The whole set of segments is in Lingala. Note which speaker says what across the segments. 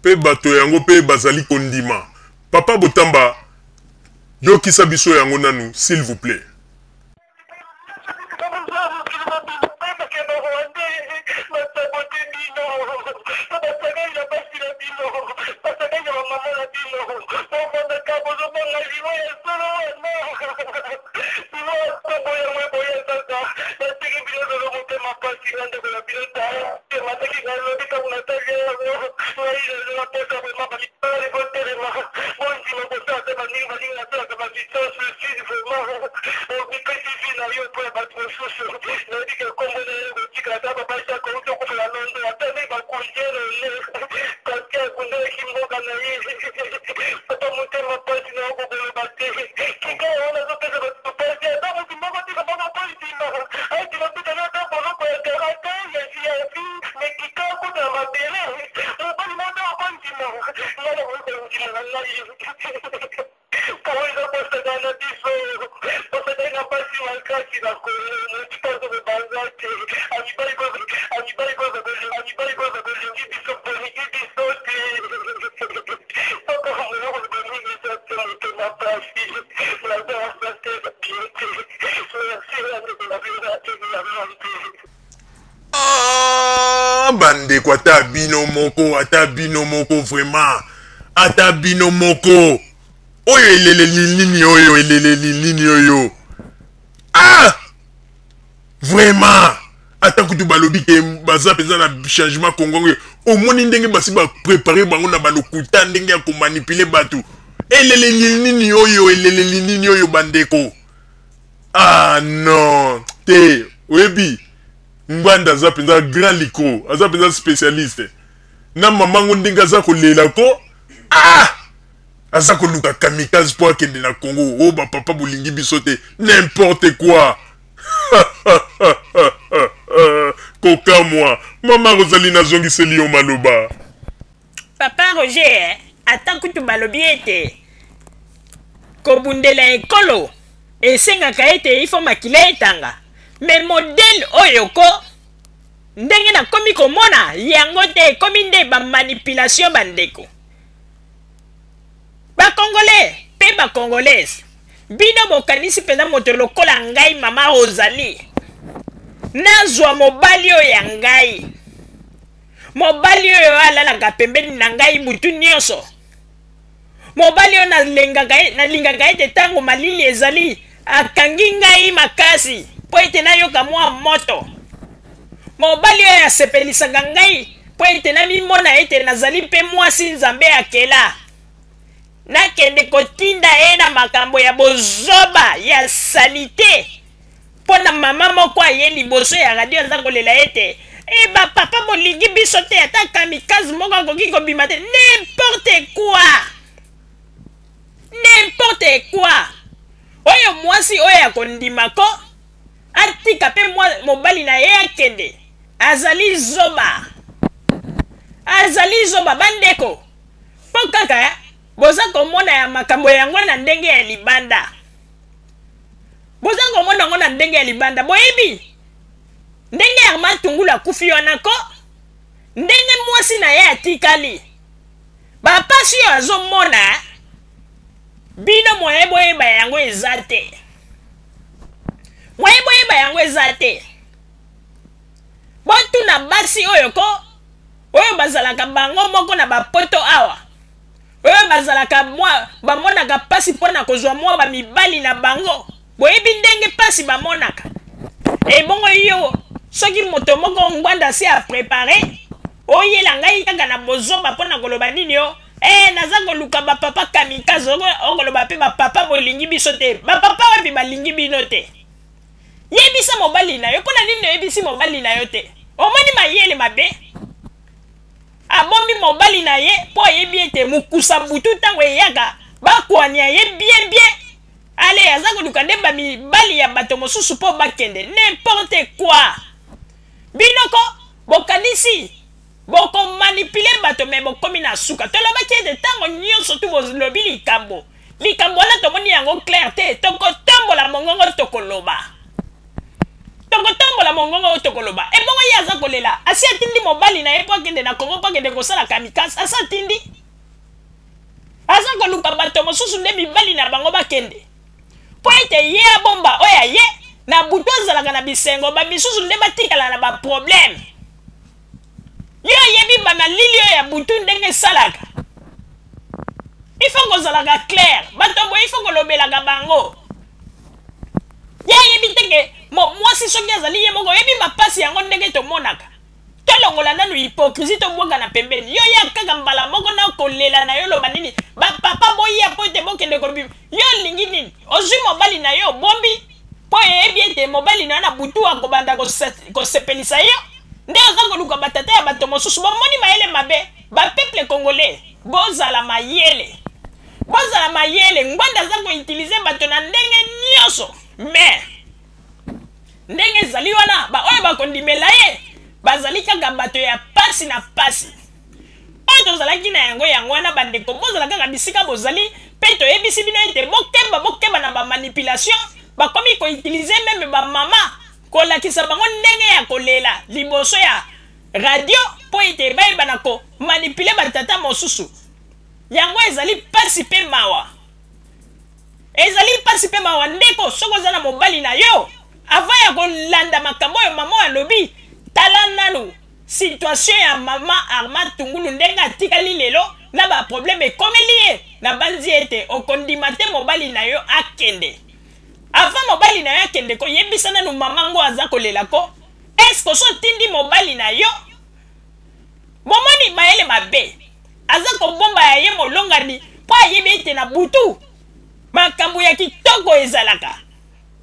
Speaker 1: pe bato yango pe bazali kondima. Papa Botamba, yo kisa biso yango nanu, s'il vous plaît. Bande kwa ata bino moko vraiment ata bino moko oyo elelelini oyo ah vraiment ata kutu balobi ke baza peza na changement Congo au moni ndenge basi ba préparer bango na balokuta ndenge ya ko manipuler batu elelelini oyo bandeko ah non te webi Mbanda za penza grand liko, aza penza spécialiste. Na mamango ndinga za kolela ko. Ah! Aza ko luka kamikaze pour akende na Congo. Oh ba papa bolingi bisote n'importe quoi. Koka moi, mama Rosaline zongi seli o maloba.
Speaker 2: Papa Roger, ata kutu balobi ete. Kobundela ekolo. Esenga ka ete ifo makile etanga. Mais modèle oyoko ndenge na komi komona yango te komi nde ba manipulation bandeko ba congolais pe ba congolaise bino bokanisi pena moto lokola ngai mama Rosalie nazwa mobali oyo ya ngai mobali oyo alalaka pembeni na ngai butu nyonso mobali oyo nalingaka ete tango malili ezali akangi ngai makasi po ete nayoka mwa moto mobali oyo asepelisaka ngai po ete namimona ete nazali mpe mwasi nzambe akela nakende kotinda ye na makambo ya bozoba ya salite mpo na mama moko aye liboso ya radio aza kolela ete bapapa bolingi biso te ata kamikaze moko akoki kobima te n'importe quoi oyo mwasi oyo akondimako atika pe mobali na ye akende azali zoba bandeko po kaka boza komona ya makambo yango na ndenge ya libanda boyebi ndenge ya matungula kufi wanako ndenge mwasi na ye atikali bapasi oyo azomona bino moyeboyeba yango eza te botuna basi oyo ko oyo bazalaka bango moko na bapoto awa oyo bazalaka bamonaka pasi mpona kozwa mwa bamibali na bango boyebi ndenge pasi bamonaka ebongo yo soki moto moko ngwanda si aprepare oyela ngai kaka na bozoba mpona koloba nini yo naza koluka bapapa kamikaze okoloba mpe bapapa bolingi biso te bapapa wapi balingi bino te yebisa mobali na yo mpona nini oyebisi mobali na yo te omoni mayele mabe abomi mobali na ye mpo oyebi ete mokusa butu ntango eyaka bakwani ya ye bien ale aza koluka nde bamibali ya bato mosusu mpo bakende n'importe quoi binoko bokanisi bokomanipule bato me bokomi na suka tolobaki ete ntango nyonso tu bolobi likambo wana tomoni yango clair te tokotambola mongongo tokoloba tokotambola mongongo oyo tokoloba ebongo ye aza kolela asi atindi mobali na ye mpo akende na kongo mpo akende kosala kamikasi asa atindi aza koluka bato mosusu nde mibali na bango bakende mpo ete ye abomba oyo aye na butu azalaka na bisengo bamisusu nde batikala na baproblème yo oyebi bamalili oyo ya butu ndenge esalaka ifo kozalaka clair bato boye ifo kolobelaka bango ye yebi teke mwasi soki azali ye moko yebi mapasi yango ndenge tomonaka tolongola nanu hypocrisie tobwaka na pembeni yo ya kaka mbala moko na kolela na yo loba nini bapapa boya po ete bokende kobima yo olingi nini ozwi mobali na yo bombi mpo yebi ete mobali na yo na butu akobanda kosepelisa yo nde oza koluka batata ya bato mosusu bomoni mayele mabe bapeuple congolais bozala mayele ngwanda aza koutilize bato na ndenge nyonso mais ndenge ezali wana oyo bakondimela ye bazali kaka bato ya pasi na pasi oyo tozalaki na yango wana bandeko bozala kaka bisika bozali mpe toyebisi bino ete bokeba na bamanipulation bakomi koutilize meme bamama kolakisa bango ndenge ya kolela liboso ya radio mpo ete bayeba na komanipule batata mosusu yango ezali pasi mpe mawa ndeko soki oza na mobali na yo avant ya kolanda makambo oyo mama alobi tala nanu situation ya mama Armand Tungulu ndenge atikali lelo na baproblème ekomeli ye na banzi ete okondima te mobali na yo akende avant mobali na yo akende koyebisa nanu mama ngo aza kolelako eske oso tindi mobali na yo momoni mayele mabe aza kobomba ya ye molongani mpo ayebi ete na butu makambo ya kitoko ezalaka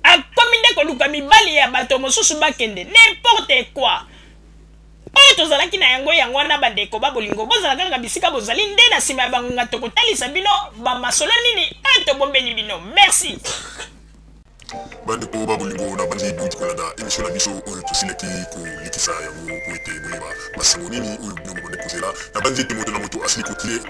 Speaker 2: akomi nde koluka mibali ya bato mosusu bakende n'importe quoi oyo tozalaki na yango wana bandeko babolingo bozala kaka bisika bozali nde na nsima ya bangonga tokotalisa bino bamasolo nini oyo tobombeli bino merci
Speaker 1: bandeko babolingo na bandi buti kolanda émission na biso oyo tosilaki kolekisa yango po ete boyeba basango nini oyo bino bobande kozela na bandi ete moto na moto asili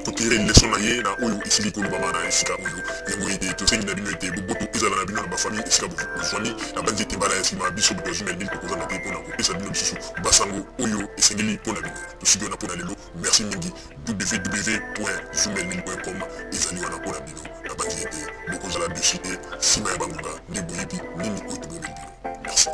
Speaker 1: kotire leson na ye na oyo esili kolobama na esika oyo yango ete tosengi na bino ete boboto ezala na bino na bafamille esika bozwani na bandi ete mbala ya nsima biso boto azumela nini tokozana te mpona kopesa bino lisusu basango oyo esengeli mpona bino tosiki wana mpona lelo merci mingi www.zumelmil.com ezali wana mpona bino na bandi ete bokozala dessus te nsima ya bangonga nde boyebi nini oyo tobomeli bino merci.